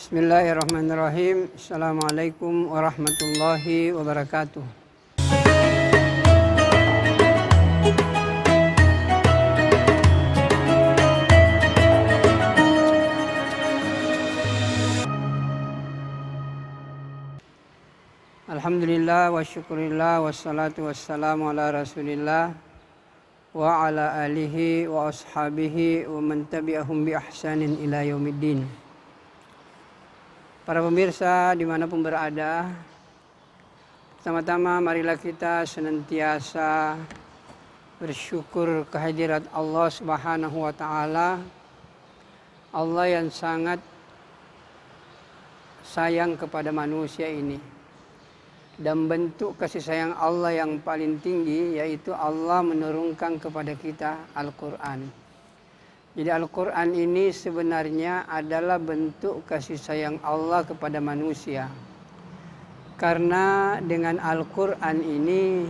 Bismillahirrahmanirrahim. Assalamualaikum warahmatullahi wabarakatuh. Alhamdulillah wa syukurillah wassalatu wassalamu ala rasulillah wa ala alihi wa ashabihi wa man tabi'ahum bi ihsanin ila yaumiddin. Para pemirsa dimanapun berada, pertama-tama marilah kita senantiasa bersyukur kehadirat Allah Subhanahu wa Ta'ala, Allah yang sangat sayang kepada manusia ini. Dan bentuk kasih sayang Allah yang paling tinggi yaitu Allah menurunkan kepada kita Al-Quran. Jadi Al-Quran ini sebenarnya adalah bentuk kasih sayang Allah kepada manusia. Karena dengan Al-Quran ini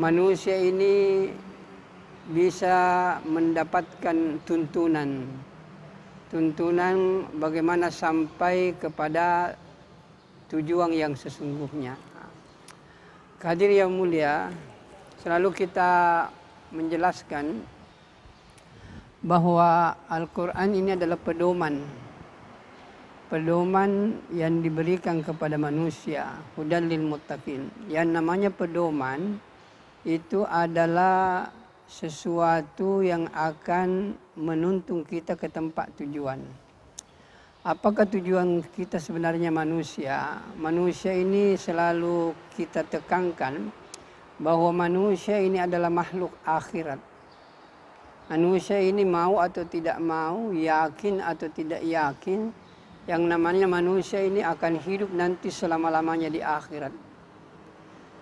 manusia ini bisa mendapatkan tuntunan bagaimana sampai kepada tujuan yang sesungguhnya. Hadirin yang mulia, selalu kita menjelaskan bahwa Al-Quran ini adalah pedoman yang diberikan kepada manusia, hudan lil muttaqin. Yang namanya pedoman itu adalah sesuatu yang akan menuntun kita ke tempat tujuan. Apakah tujuan kita sebenarnya manusia? Manusia ini selalu kita tekankan bahwa manusia ini adalah makhluk akhirat. Manusia ini mau atau tidak mau, yakin atau tidak yakin, yang namanya manusia ini akan hidup nanti selama-lamanya di akhirat.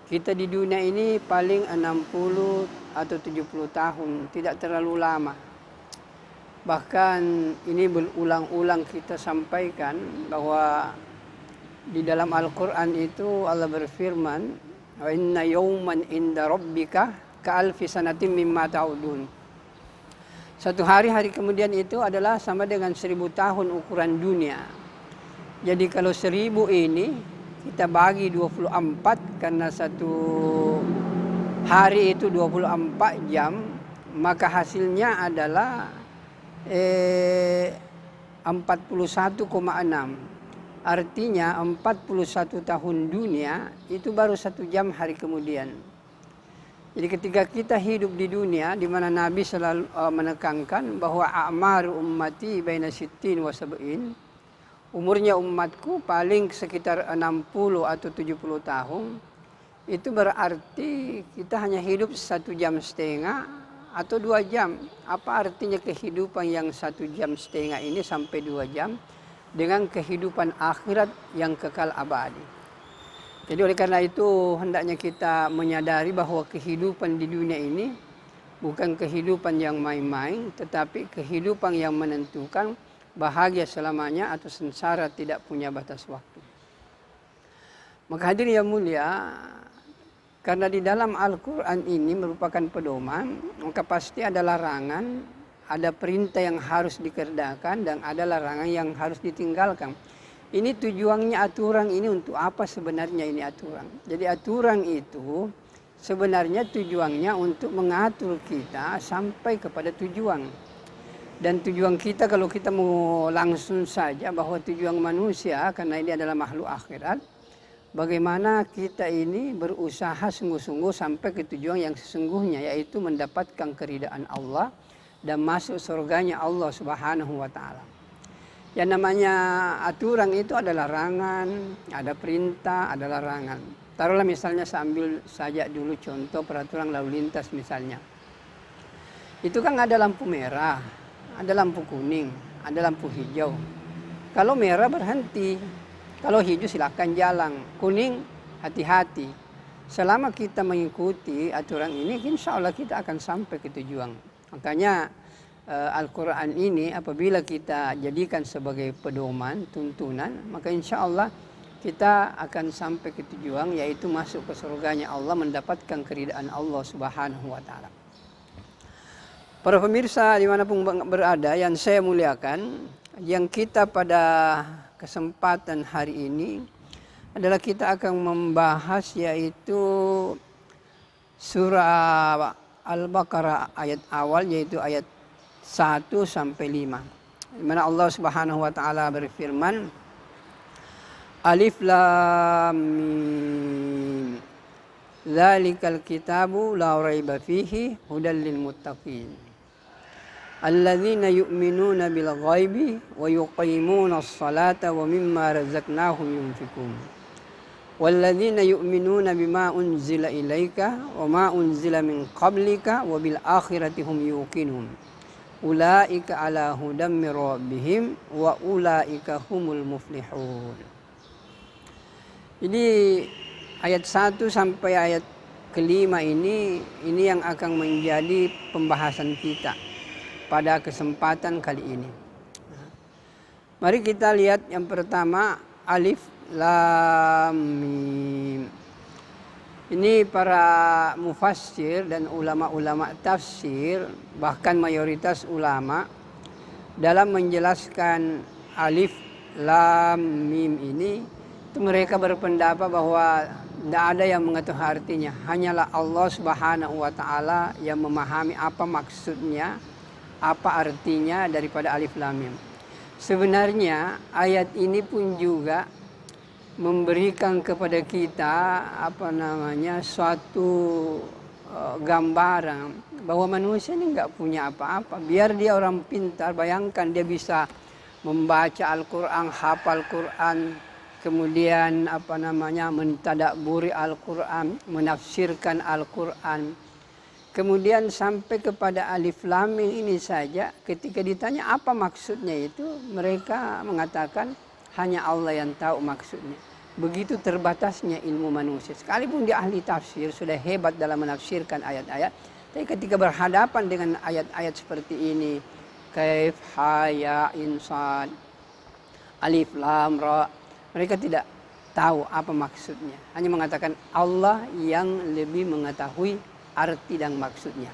Kita di dunia ini paling 60 atau 70 tahun, tidak terlalu lama. Bahkan ini berulang-ulang kita sampaikan bahwa di dalam Al-Quran itu Allah berfirman, wa inna yawman inda rabbika ka'alfi sanatim mimma ta'udun. Satu hari kemudian itu adalah sama dengan 1000 tahun ukuran dunia. Jadi kalau 1000 ini kita bagi 24 karena satu hari itu 24 jam, maka hasilnya adalah 41,6. Artinya 41 tahun dunia itu baru 1 jam hari kemudian. Jadi ketika kita hidup di dunia, di mana Nabi selalu menekankan bahwa a'mar ummati baina sittin wa sab'in, umurnya umatku paling sekitar 60 atau 70 tahun, itu berarti kita hanya hidup 1,5 jam atau 2 jam. Apa artinya kehidupan yang 1,5 jam ini sampai 2 jam dengan kehidupan akhirat yang kekal abadi? Jadi oleh karena itu hendaknya kita menyadari bahwa kehidupan di dunia ini bukan kehidupan yang main-main, tetapi kehidupan yang menentukan bahagia selamanya atau sengsara tidak punya batas waktu. Maka hadirin yang mulia, karena di dalam Al-Quran ini merupakan pedoman, maka pasti ada larangan, ada perintah yang harus dikerjakan dan ada larangan yang harus ditinggalkan. Ini tujuannya aturan ini untuk apa sebenarnya ini aturan? Jadi aturan itu sebenarnya tujuannya untuk mengatur kita sampai kepada tujuan. Dan tujuan kita kalau kita mau langsung saja bahwa tujuan manusia karena ini adalah makhluk akhirat, bagaimana kita ini berusaha sungguh-sungguh sampai ke tujuan yang sesungguhnya, yaitu mendapatkan keridaan Allah dan masuk surganya Allah Subhanahu wa Ta'ala. Yang namanya aturan itu ada larangan, ada perintah, ada larangan. Taruhlah misalnya saya ambil saja dulu contoh peraturan lalu lintas misalnya. Itu kan ada lampu merah, ada lampu kuning, ada lampu hijau. Kalau merah berhenti, kalau hijau silakan jalan, kuning hati-hati. Selama kita mengikuti aturan ini, insya Allah kita akan sampai ke tujuan. Makanya Al-Quran ini apabila kita jadikan sebagai pedoman, tuntunan, maka insya Allah kita akan sampai ke tujuan, yaitu masuk ke surganya Allah, mendapatkan keridaan Allah Subhanahu wa Ta'ala. Para pemirsa dimanapun berada yang saya muliakan, Yang kita pada kesempatan hari ini adalah kita akan membahas yaitu surah Al-Baqarah ayat awal, yaitu ayat 1 sampai 5. Di mana Allah Subhanahu wa taala berfirman, Alif Lam Mim. Dzalikal kitabu la raiba fihi hudal lil muttaqin. Alladzina yu'minuna bil ghaibi wa yuqimuna as-salata wa mimma razaqnahum yunfikun. Walladzina yu'minuna bima unzila ilaika wa ma unzila min qablika wa bil akhirati hum yuqinun. Ulaika ala hudam mir rabbihim wa ulaika humul muflihun. Jadi ayat 1 sampai ayat kelima ini yang akan menjadi pembahasan kita pada kesempatan kali ini. Mari kita lihat yang pertama, Alif Lam Mim. Ini para mufassir dan ulama-ulama tafsir, bahkan mayoritas ulama, dalam menjelaskan Alif Lam Mim ini, itu mereka berpendapat bahwa tidak ada yang mengetahui artinya. Hanyalah Allah Subhanahu wa taala yang memahami apa maksudnya, apa artinya daripada Alif Lam Mim. Sebenarnya ayat ini pun juga memberikan kepada kita suatu gambaran bahwa manusia ini nggak punya apa-apa. Biar dia orang pintar, bayangkan dia bisa membaca Al-Quran, hafal Quran, kemudian mentadabburi Al-Quran, menafsirkan Al-Quran. Kemudian sampai kepada Alif Lam Mim ini saja, ketika ditanya apa maksudnya itu, mereka mengatakan hanya Allah yang tahu maksudnya. Begitu terbatasnya ilmu manusia. Sekalipun dia ahli tafsir, sudah hebat dalam menafsirkan ayat-ayat, tapi ketika berhadapan dengan ayat-ayat seperti ini, kaif, haya, insan, alif, lam, ra, mereka tidak tahu apa maksudnya. Hanya mengatakan Allah yang lebih mengetahui arti dan maksudnya.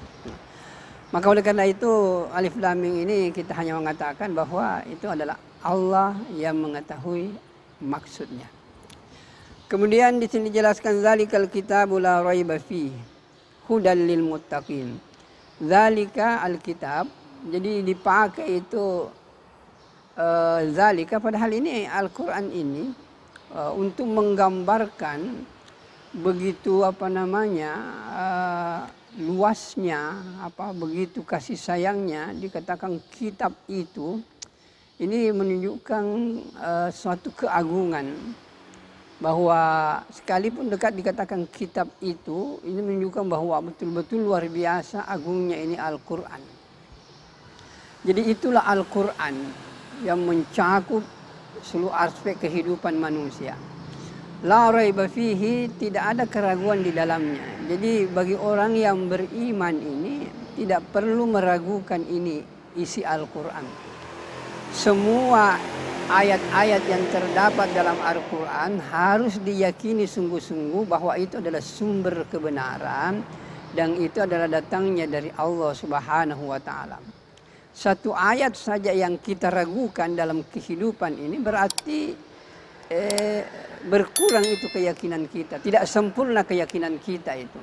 Maka oleh karena itu Alif Lam Mim ini kita hanya mengatakan bahwa itu adalah Allah yang mengetahui maksudnya. Kemudian di sini dijelaskan zalikal kitabu la raiba fihi hudal lil muttaqin. Zalika alkitab, jadi dipakai itu zalika, padahal ini Al-Qur'an ini untuk menggambarkan begitu luasnya, begitu kasih sayangnya, dikatakan kitab itu, ini menunjukkan suatu keagungan, bahwa sekalipun dekat dikatakan kitab itu, ini menunjukkan bahwa betul-betul luar biasa agungnya ini Al-Quran. Jadi itulah Al-Quran yang mencakup seluruh aspek kehidupan manusia. La raiba fihi, tidak ada keraguan di dalamnya. Jadi bagi orang yang beriman ini tidak perlu meragukan ini isi Al-Quran. Semua ayat-ayat yang terdapat dalam Al-Quran harus diyakini sungguh-sungguh bahwa itu adalah sumber kebenaran dan itu adalah datangnya dari Allah Subhanahu wa taala. Satu ayat saja yang kita ragukan dalam kehidupan ini berarti berkurang itu keyakinan kita, tidak sempurna keyakinan kita itu.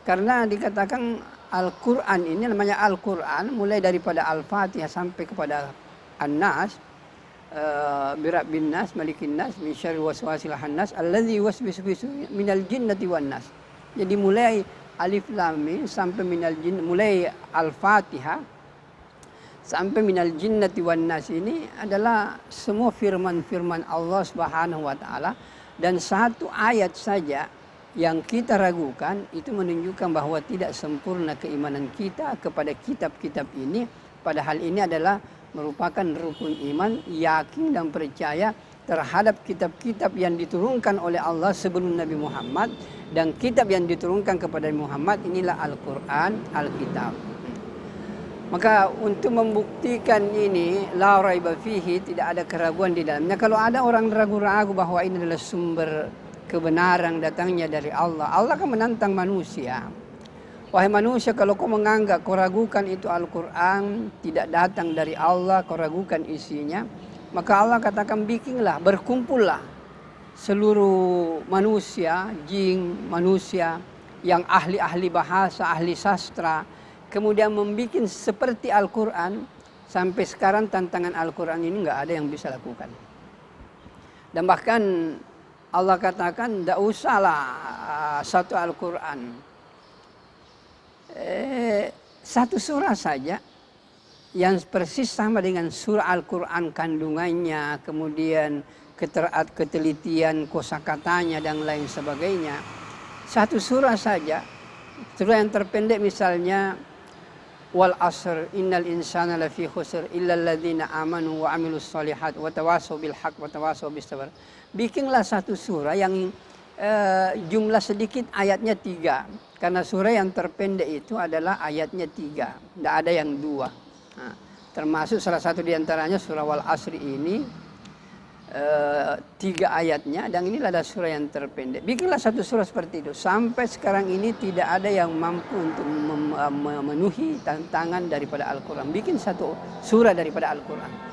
Karena dikatakan Al-Quran ini namanya Al-Quran, mulai daripada Al-Fatihah sampai kepada An-Nas, birabbin nas, malikin nas, min syarril waswasil khannas, alladzi yuwaswisu minal jinnati wan nas. Jadi mulai Alif Lam Mim sampai minal jinn, mulai Al-Fatihah sampai minal jinnati wan nas, ini adalah semua firman-firman Allah Subhanahu wa taala, dan satu ayat saja yang kita ragukan itu menunjukkan bahwa tidak sempurna keimanan kita kepada kitab-kitab ini. Padahal ini adalah merupakan rukun iman, yakin dan percaya terhadap kitab-kitab yang diturunkan oleh Allah sebelum Nabi Muhammad, dan kitab yang diturunkan kepada Muhammad inilah Al-Quran, Alkitab. Maka untuk membuktikan ini la raiba fihi, tidak ada keraguan di dalamnya. Kalau ada orang ragu-ragu bahwa ini adalah sumber kebenaran datangnya dari Allah, Allah akan menantang manusia Wahai manusia, kalau kau menganggap, kau ragukan itu Al-Quran tidak datang dari Allah, kau ragukan isinya, maka Allah katakan bikinlah, berkumpullah seluruh manusia, jin, manusia yang ahli-ahli bahasa, ahli sastra, kemudian membuat seperti Al-Quran. Sampai sekarang tantangan Al-Quran ini nggak ada yang bisa lakukan. Dan bahkan Allah katakan tidak usahlah satu Al-Quran. Satu surah saja yang persis sama dengan surah Al-Quran kandungannya, kemudian ketelitian kosakatanya dan lain sebagainya. Satu surah saja, surah yang terpendek misalnya wal asr innal insana lafi khusr illa alladzina amanu wa amilus solihat wa tawasaw bil haq wa tawasaw bis sabr. Bikinlah satu surah yang jumlah sedikit ayatnya 3. Karena surah yang terpendek itu adalah ayatnya 3. Tidak ada yang 2. Nah, termasuk salah satu diantaranya surah Wal Asri ini 3 ayatnya. Dan inilah ada surah yang terpendek. Bikinlah satu surah seperti itu. Sampai sekarang ini tidak ada yang mampu untuk memenuhi tantangan daripada Al-Quran. Bikin satu surah daripada Al-Quran.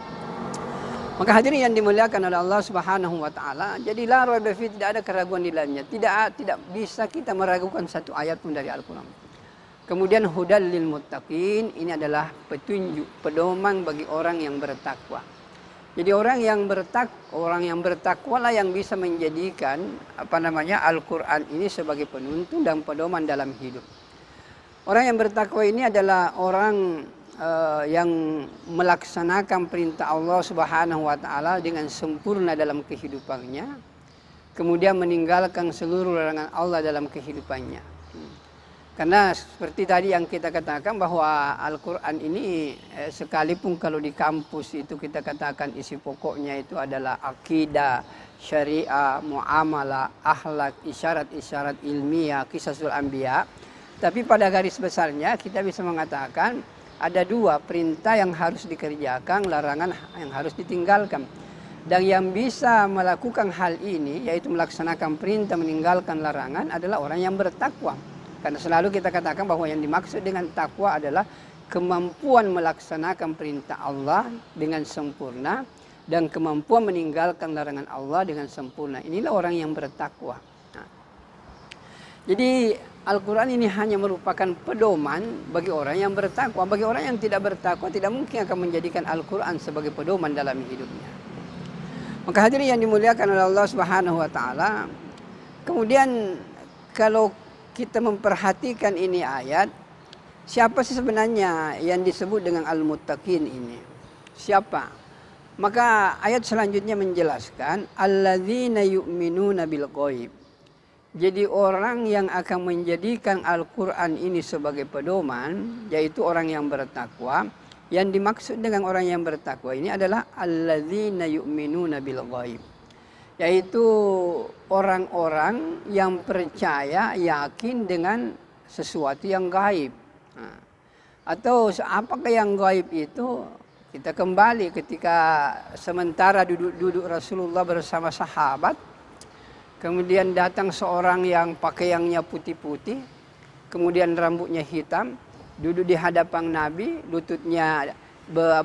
Maka hadirin yang dimuliakan oleh Allah Subhanahu wa taala, jadi la raiba fi, tidak ada keraguan di dalamnya. Tidak bisa kita meragukan satu ayat pun dari Al-Qur'an. Kemudian hudal lil muttaqin, ini adalah petunjuk, pedoman bagi orang yang bertakwa. Jadi orang yang bertakwa lah yang bisa menjadikan Al-Qur'an ini sebagai penuntun dan pedoman dalam hidup. Orang yang bertakwa ini adalah orang yang melaksanakan perintah Allah Subhanahu wa taala dengan sempurna dalam kehidupannya, kemudian meninggalkan seluruh larangan Allah dalam kehidupannya. Karena seperti tadi yang kita katakan bahwa Al-Quran ini sekalipun kalau di kampus itu kita katakan isi pokoknya itu adalah akidah, syariah, muamalah, akhlak, isyarat-isyarat ilmiah, kisasul anbiya, tapi pada garis besarnya kita bisa mengatakan ada 2 perintah yang harus dikerjakan, larangan yang harus ditinggalkan. Dan yang bisa melakukan hal ini, yaitu melaksanakan perintah, meninggalkan larangan, adalah orang yang bertakwa. Karena selalu kita katakan bahwa yang dimaksud dengan takwa adalah kemampuan melaksanakan perintah Allah dengan sempurna dan kemampuan meninggalkan larangan Allah dengan sempurna. Inilah orang yang bertakwa. Nah, jadi Al-Quran ini hanya merupakan pedoman bagi orang yang bertakwa. Bagi orang yang tidak bertakwa tidak mungkin akan menjadikan Al-Quran sebagai pedoman dalam hidupnya. Maka hadirin yang dimuliakan oleh Allah Subhanahu wa taala, kemudian kalau kita memperhatikan ini ayat, siapa sih sebenarnya yang disebut dengan al-muttaqin ini? Siapa? Maka ayat selanjutnya menjelaskan alladzina yu'minuna bil ghaib. Jadi orang yang akan menjadikan Al-Quran ini sebagai pedoman, yaitu orang yang bertakwa. Yang dimaksud dengan orang yang bertakwa ini adalah alladzina yu'minuna bil ghaib, yaitu orang-orang yang percaya, yakin dengan sesuatu yang gaib. Atau apakah yang gaib itu? Kita kembali ketika sementara duduk Rasulullah bersama sahabat, kemudian datang seorang yang pakaiannya putih-putih, kemudian rambutnya hitam, duduk di hadapan Nabi, lututnya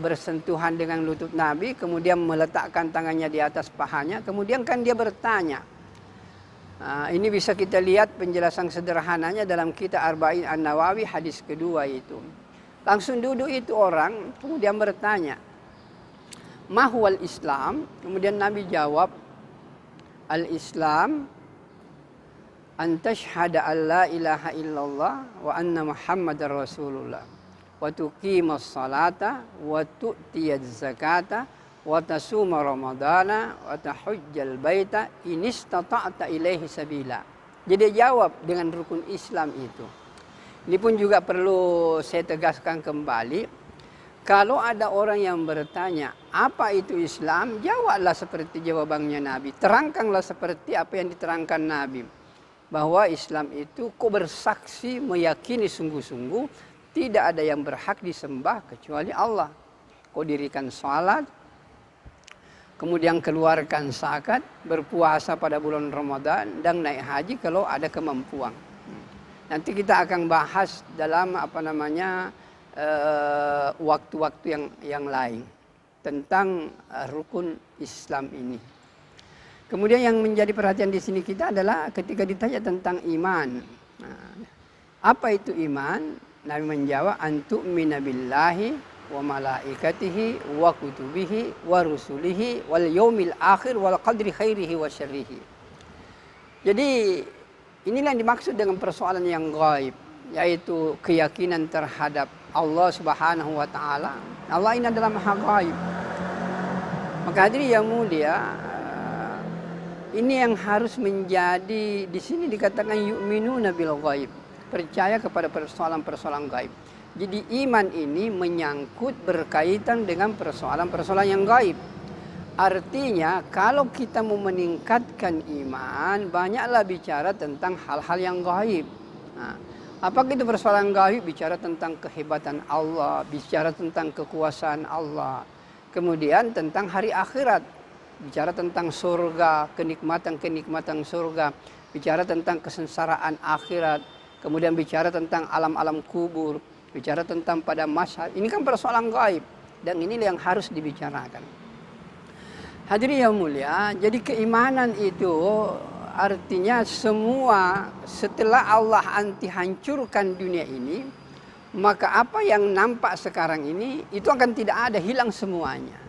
bersentuhan dengan lutut Nabi, kemudian meletakkan tangannya di atas pahanya, kemudian kan dia bertanya. Ini bisa kita lihat penjelasan sederhananya dalam kitab Arba'in An-Nawawi hadis kedua itu. Langsung duduk itu orang, kemudian bertanya, Mahwal Islam? Kemudian Nabi jawab, Al-Islam an tashhada an la ilaha illallah wa anna Muhammadar Rasulullah wa tuqimas salata wa tu'tiyaz zakata wa tasuma ramadana wa tahujjal baita in istata'ta ilaihi sabila. Jadi jawab dengan rukun Islam itu. Ini pun juga perlu saya tegaskan kembali. Kalau ada orang yang bertanya, apa itu Islam? Jawablah seperti jawabannya Nabi. Terangkanlah seperti apa yang diterangkan Nabi. Bahwa Islam itu kau bersaksi, meyakini sungguh-sungguh, tidak ada yang berhak disembah kecuali Allah. Kau dirikan salat, kemudian keluarkan zakat, berpuasa pada bulan Ramadan, dan naik haji kalau ada kemampuan. Nanti kita akan bahas dalam waktu-waktu yang lain tentang rukun Islam ini. Kemudian yang menjadi perhatian di sini kita adalah ketika ditanya tentang iman. Nah, apa itu iman? Nabi menjawab, antu'mina billahi wa malaikatihi wa kutubihi wa rusulihi wal yaumil akhir wal qadri khairihi wa syarrihi. Jadi inilah yang dimaksud dengan persoalan yang gaib, yaitu keyakinan terhadap Allah Subhanahu wa taala. Allah ini adalah maha gaib. Maka hadirin yang mulia, ini yang harus menjadi, di sini dikatakan yu'minuna bil ghaib, percaya kepada persoalan-persoalan gaib. Jadi iman ini menyangkut berkaitan dengan persoalan-persoalan yang gaib. Artinya kalau kita mau meningkatkan iman, banyaklah bicara tentang hal-hal yang gaib. Nah, apakah itu persoalan gaib? Bicara tentang kehebatan Allah, bicara tentang kekuasaan Allah, kemudian tentang hari akhirat, bicara tentang surga, kenikmatan-kenikmatan surga, bicara tentang kesengsaraan akhirat, kemudian bicara tentang alam-alam kubur, bicara tentang pada masyarakat. Ini kan persoalan gaib, dan ini yang harus dibicarakan. Hadirin yang mulia, jadi keimanan itu artinya semua setelah Allah anti hancurkan dunia ini, maka apa yang nampak sekarang ini itu akan tidak ada, hilang semuanya.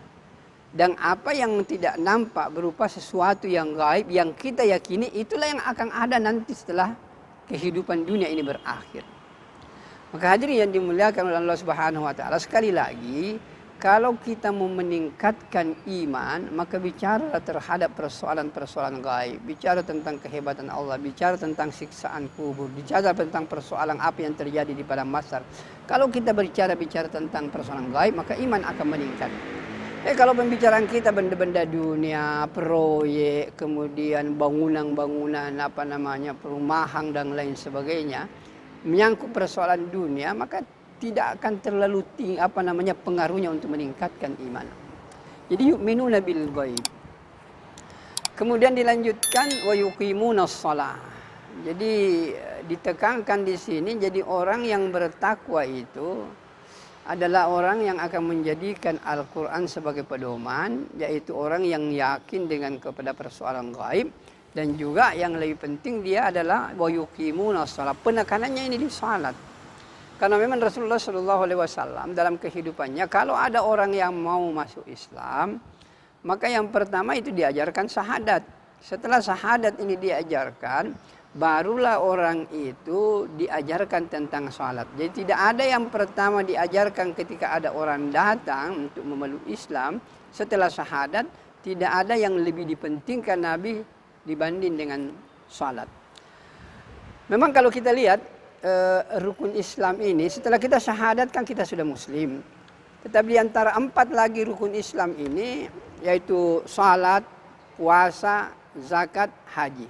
Dan apa yang tidak nampak berupa sesuatu yang gaib yang kita yakini, itulah yang akan ada nanti setelah kehidupan dunia ini berakhir. Maka hadirin yang dimuliakan oleh Allah Subhanahu wa taala, sekali lagi, kalau kita mau meningkatkan iman, maka bicara terhadap persoalan-persoalan gaib, bicara tentang kehebatan Allah, bicara tentang siksaan kubur, bicara tentang persoalan apa yang terjadi di padang mahsyar. Kalau kita bicara tentang persoalan gaib, maka iman akan meningkat. Kalau pembicaraan kita benda-benda dunia, proyek, kemudian bangunan-bangunan, perumahan dan lain sebagainya, menyangkut persoalan dunia, maka tidak akan terlalu tinggi pengaruhnya untuk meningkatkan iman. Jadi yu'minuna bil ghaib. Kemudian dilanjutkan wa yuqimunas shalah. Jadi ditekankan di sini, jadi orang yang bertakwa itu adalah orang yang akan menjadikan Al-Quran sebagai pedoman, yaitu orang yang yakin dengan kepada persoalan gaib, dan juga yang lebih penting dia adalah wa yuqimunas shalah. Penekanannya ini di salat. Karena memang Rasulullah SAW dalam kehidupannya, kalau ada orang yang mau masuk Islam, maka yang pertama itu diajarkan syahadat. Setelah syahadat ini diajarkan, barulah orang itu diajarkan tentang salat. Jadi tidak ada yang pertama diajarkan ketika ada orang datang untuk memeluk Islam. Setelah syahadat, tidak ada yang lebih dipentingkan Nabi dibanding dengan salat. Memang kalau kita lihat rukun Islam ini, setelah kita syahadat kan kita sudah muslim. Tetapi di antara 4 lagi rukun Islam ini, yaitu salat, puasa, zakat, haji.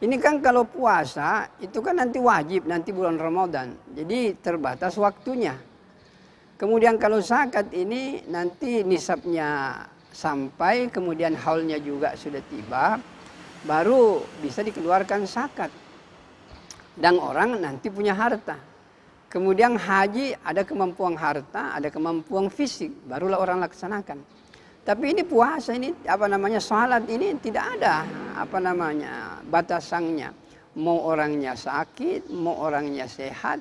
Ini kan kalau puasa itu kan nanti wajib, nanti bulan Ramadan. Jadi terbatas waktunya. Kemudian kalau zakat ini nanti nisabnya sampai, kemudian haulnya juga sudah tiba, baru bisa dikeluarkan zakat. Dan orang nanti punya harta. Kemudian haji, ada kemampuan harta, ada kemampuan fisik, barulah orang laksanakan. Tapi ini puasa ini salat ini tidak ada batasannya. Mau orangnya sakit, mau orangnya sehat,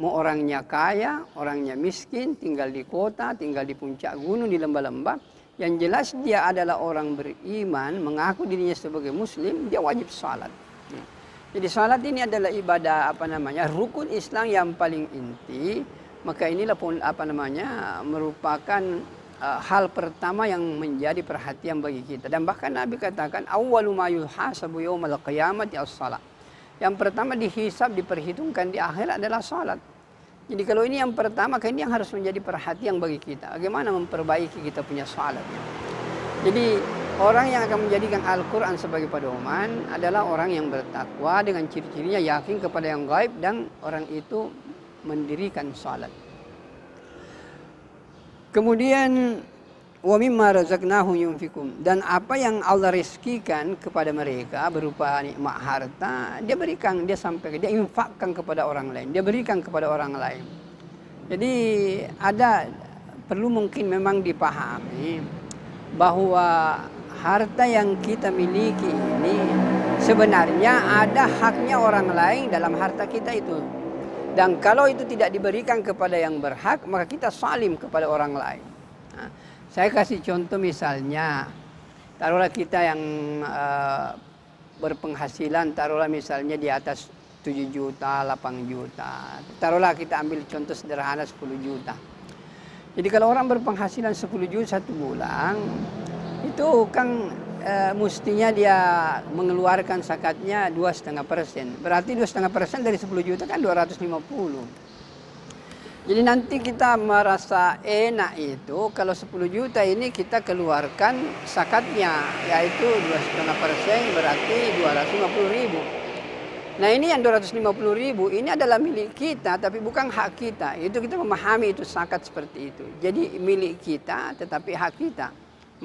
mau orangnya kaya, orangnya miskin, tinggal di kota, tinggal di puncak gunung, di lembah-lembah. Yang jelas dia adalah orang beriman, mengaku dirinya sebagai muslim, dia wajib salat. Jadi salat ini adalah ibadah rukun Islam yang paling inti. Maka inilah pun merupakan hal pertama yang menjadi perhatian bagi kita. Dan bahkan Nabi katakan awwalu ma yuhasabu yaumal qiyamati as-shalah. Yang pertama dihisab, diperhitungkan di akhirat adalah salat. Jadi kalau ini yang pertama, ini yang harus menjadi perhatian bagi kita. Bagaimana memperbaiki kita punya salat. Jadi orang yang akan menjadikan Al-Quran sebagai pedoman adalah orang yang bertakwa dengan ciri-cirinya yakin kepada yang gaib, dan orang itu mendirikan salat. Kemudian wa mimma razaqnahum yunfiqun, dan apa yang Allah rezekikan kepada mereka berupa nikmat harta, dia berikan, dia sampaikan, dia infakkan kepada orang lain, dia berikan kepada orang lain. Jadi ada perlu mungkin memang dipahami bahwa harta yang kita miliki ini sebenarnya ada haknya orang lain dalam harta kita itu. Dan kalau itu tidak diberikan kepada yang berhak, maka kita salim kepada orang lain. Nah, saya kasih contoh misalnya, taruhlah kita yang berpenghasilan, taruhlah misalnya di atas 7 juta, 8 juta. Taruhlah kita ambil contoh sederhana 10 juta. Jadi kalau orang berpenghasilan 10 juta satu bulan, itu kan mestinya dia mengeluarkan zakatnya 2,5%. Berarti 2,5% dari 10 juta kan 250. Jadi nanti kita merasa enak itu kalau 10 juta ini kita keluarkan zakatnya, yaitu 2,5% berarti 250.000. Nah ini yang 250.000 ini adalah milik kita tapi bukan hak kita. Itu kita memahami itu zakat seperti itu. Jadi milik kita tetapi hak kita.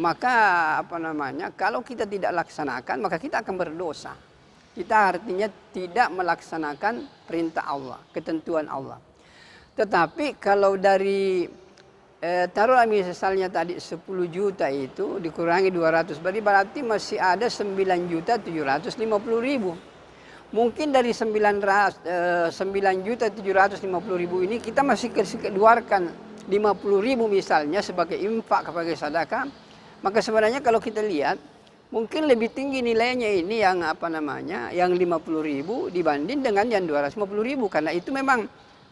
Maka kalau kita tidak laksanakan maka kita akan berdosa. Kita artinya tidak melaksanakan perintah Allah, ketentuan Allah. Tetapi kalau dari taruhlah misalnya tadi 10 juta itu dikurangi 200 berarti masih ada 9.750.000. Mungkin dari 9.750.000 ini kita masih keluarkan 50.000 misalnya sebagai infak, sebagai sedekah. Maka sebenarnya kalau kita lihat mungkin lebih tinggi nilainya ini yang yang 50.000 dibanding dengan yang 250.000, karena itu memang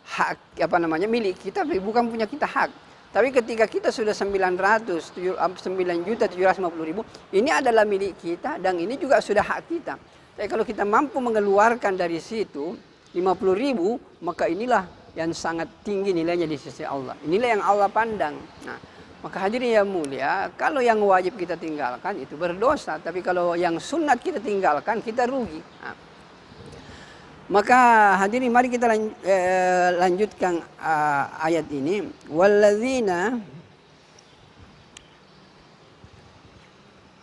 hak milik kita tapi bukan punya kita hak. Tapi ketika kita sudah 9.750.000 ini adalah milik kita dan ini juga sudah hak kita. Tapi kalau kita mampu mengeluarkan dari situ 50.000, maka inilah yang sangat tinggi nilainya di sisi Allah. Inilah yang Allah pandang. Nah, maka hadirin yang mulia, kalau yang wajib kita tinggalkan itu berdosa, tapi kalau yang sunat kita tinggalkan kita rugi. Nah, maka hadirin mari kita lanjutkan ayat ini.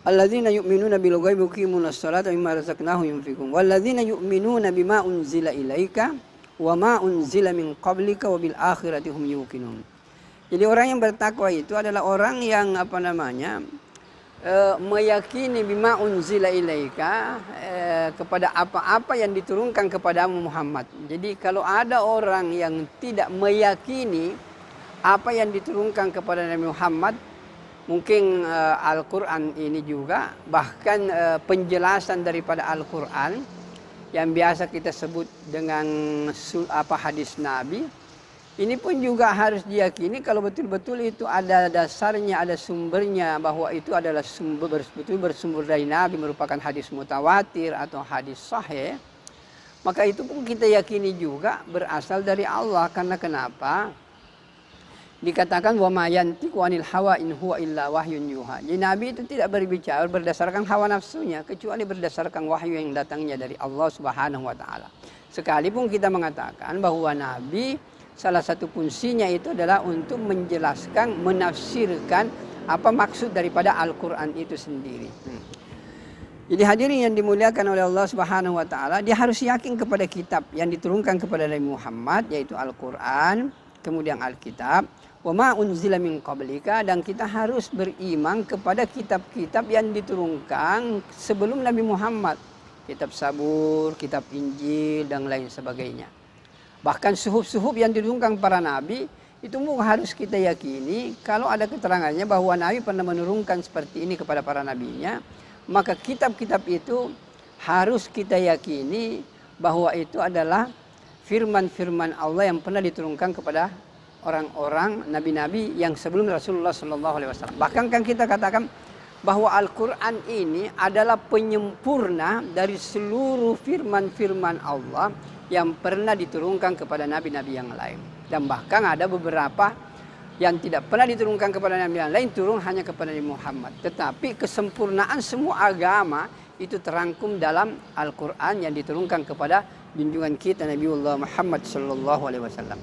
Alladzina yu'minuna bil ghaibi yuqimuna sholata mimma razaqnahum yunfiqun. Walladzina yu'minuna bima unzila ilaika wa ma unzila min qablika wa bil akhirati hum yuqinun. Jadi orang yang bertakwa itu adalah orang yang meyakini bima unzila ilaika, kepada apa-apa yang diturunkan kepada Muhammad. Jadi kalau ada orang yang tidak meyakini apa yang diturunkan kepada Nabi Muhammad, mungkin Al-Quran ini juga, bahkan penjelasan daripada Al-Quran yang biasa kita sebut dengan hadis Nabi, ini pun juga harus diyakini kalau betul-betul itu ada dasarnya, ada sumbernya, bahwa itu adalah betul bersumber dari Nabi, merupakan hadis mutawatir atau hadis sahih. Maka itu pun kita yakini juga berasal dari Allah. Karena kenapa? Dikatakan wa ma yantiqu anil hawa in huwa illa wahyun yuha. Jadi Nabi itu tidak berbicara berdasarkan hawa nafsunya, kecuali berdasarkan wahyu yang datangnya dari Allah Subhanahu wa taala. Sekalipun kita mengatakan bahwa Nabi salah satu fungsinya itu adalah untuk menjelaskan, menafsirkan apa maksud daripada Al-Quran itu sendiri. Jadi hadirin yang dimuliakan oleh Allah Subhanahu wa taala, dia harus yakin kepada kitab yang diturunkan kepada Nabi Muhammad, yaitu Al-Quran, kemudian Alkitab, wa ma unzila min qablika, dan kita harus beriman kepada kitab-kitab yang diturunkan sebelum Nabi Muhammad, kitab Zabur, kitab Injil dan lain sebagainya. Bahkan suhuf-suhuf yang diturunkan para nabi itu harus kita yakini kalau ada keterangannya bahwa Nabi pernah menurunkan seperti ini kepada para nabinya, maka kitab-kitab itu harus kita yakini bahwa itu adalah firman-firman Allah yang pernah diturunkan kepada orang-orang nabi-nabi yang sebelum Rasulullah SAW. Bahkan kan kita katakan bahwa Al-Quran ini adalah penyempurna dari seluruh firman-firman Allah yang pernah diturunkan kepada nabi-nabi yang lain. Dan bahkan ada beberapa yang tidak pernah diturunkan kepada nabi yang lain, turun hanya kepada Nabi Muhammad. Tetapi kesempurnaan semua agama itu terangkum dalam Al-Quran yang diturunkan kepada junjungan kita Nabiullah Muhammad sallallahu alaihi wasallam.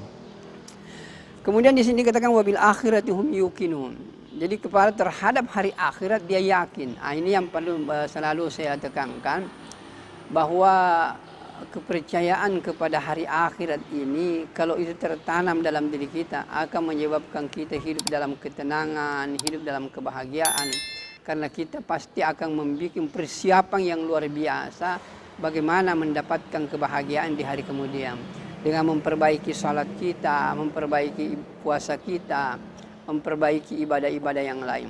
Kemudian di sini dikatakan wabil akhirati hum yuqinun. Jadi kepada terhadap hari akhirat dia yakin. Ini yang perlu selalu saya tekankan, bahwa kepercayaan kepada hari akhirat ini kalau itu tertanam dalam diri kita akan menyebabkan kita hidup dalam ketenangan, hidup dalam kebahagiaan. Karena kita pasti akan membuat persiapan yang luar biasa bagaimana mendapatkan kebahagiaan di hari kemudian. Dengan memperbaiki salat kita, memperbaiki puasa kita, memperbaiki ibadah-ibadah yang lain.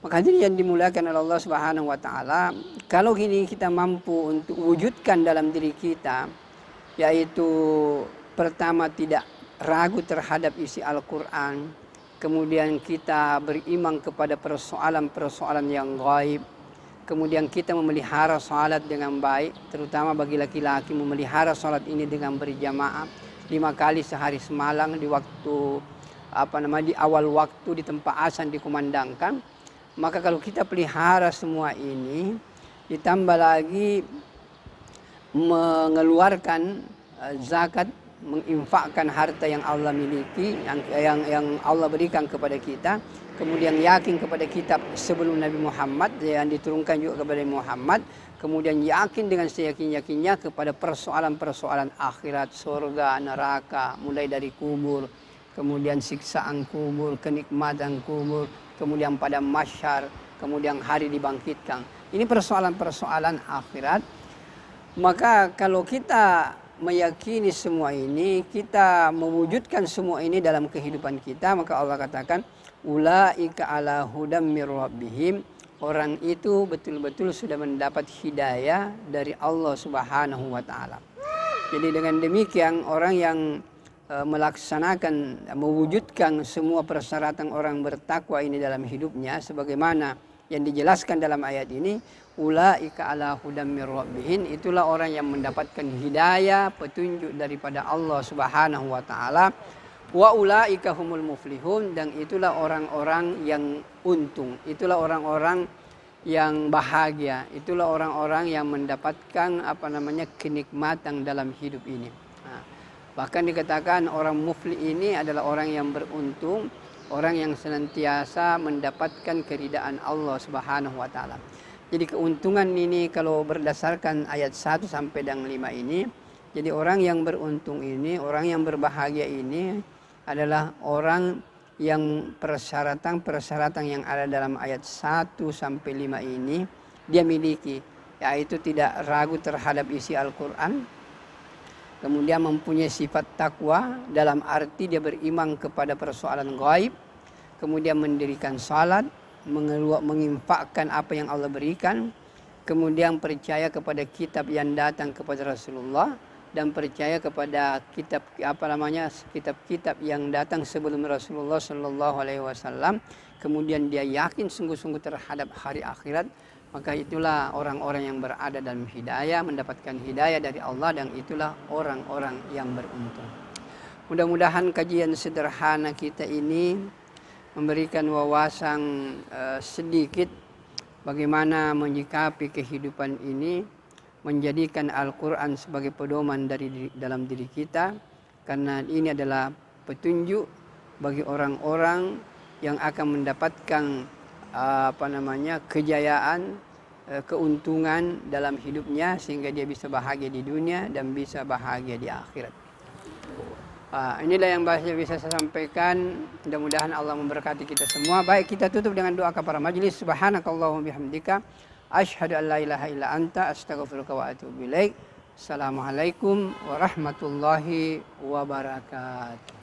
Maka hadirin yang dimuliakan oleh Allah Subhanahu wa taala, kalau ini kita mampu untuk wujudkan dalam diri kita, yaitu pertama tidak ragu terhadap isi Al-Qur'an, kemudian kita beriman kepada persoalan-persoalan yang gaib, kemudian kita memelihara salat dengan baik, terutama bagi laki-laki memelihara salat ini dengan berjamaah 5 kali sehari semalam di waktu di awal waktu di tempat azan dikumandangkan. Maka kalau kita pelihara semua ini, ditambah lagi mengeluarkan zakat, menginfakkan harta yang Allah miliki, yang Allah berikan kepada kita, kemudian yakin kepada kitab sebelum Nabi Muhammad yang diturunkan juga kepada Muhammad, kemudian yakin dengan seyakin-yakinnya kepada persoalan-persoalan akhirat, surga, neraka, mulai dari kubur, kemudian siksaan kubur, kenikmatan kubur, kemudian pada mahsyar, kemudian hari dibangkitkan. Ini persoalan-persoalan akhirat. Maka kalau kita meyakini semua ini, kita mewujudkan semua ini dalam kehidupan kita, maka Allah katakan, ulaika ala hudam mir rabbihim. Orang itu betul-betul sudah mendapat hidayah dari Allah Subhanahu wa taala. Jadi dengan demikian orang yang melaksanakan, mewujudkan semua persyaratan orang bertakwa ini dalam hidupnya sebagaimana yang dijelaskan dalam ayat ini, ulaika ala hudam mir rabbihim, itulah orang yang mendapatkan hidayah, petunjuk daripada Allah Subhanahu wa taala, wa ulaika humul muflihun, dan itulah orang-orang yang untung, itulah orang-orang yang bahagia, itulah orang-orang yang mendapatkan kenikmatan dalam hidup ini. Bahkan dikatakan orang muflih ini adalah orang yang beruntung, orang yang senantiasa mendapatkan keridaan Allah Subhanahu wa taala. Jadi keuntungan ini kalau berdasarkan ayat 1 sampai dengan 5 ini, jadi orang yang beruntung ini, orang yang berbahagia ini adalah orang yang persyaratan-persyaratan yang ada dalam ayat 1 sampai 5 ini dia miliki, yaitu tidak ragu terhadap isi Al-Qur'an. Kemudian mempunyai sifat takwa dalam arti dia beriman kepada persoalan gaib, kemudian mendirikan salat, menginfakkan apa yang Allah berikan, kemudian percaya kepada kitab yang datang kepada Rasulullah, dan percaya kepada kitab-kitab yang datang sebelum Rasulullah Shallallahu Alaihi Wasallam. Kemudian dia yakin sungguh-sungguh terhadap hari akhirat. Maka itulah orang-orang yang berada dalam hidayah, mendapatkan hidayah dari Allah, dan itulah orang-orang yang beruntung. Mudah-mudahan kajian sederhana kita ini memberikan wawasan sedikit bagaimana menyikapi kehidupan ini, menjadikan Al-Quran sebagai pedoman dalam diri kita, karena ini adalah petunjuk bagi orang-orang yang akan mendapatkan kejayaan, keuntungan dalam hidupnya, sehingga dia bisa bahagia di dunia dan bisa bahagia di akhirat. Inilah yang bisa saya sampaikan. Mudah-mudahan Allah memberkati kita semua. Baik, kita tutup dengan doa kafaraah majelis. Subhanakallahumma bihamdika asyhadu an la ilaha illa anta astaghfiruka wa atubu ilaik. Assalamualaikum warahmatullahi wabarakatuh.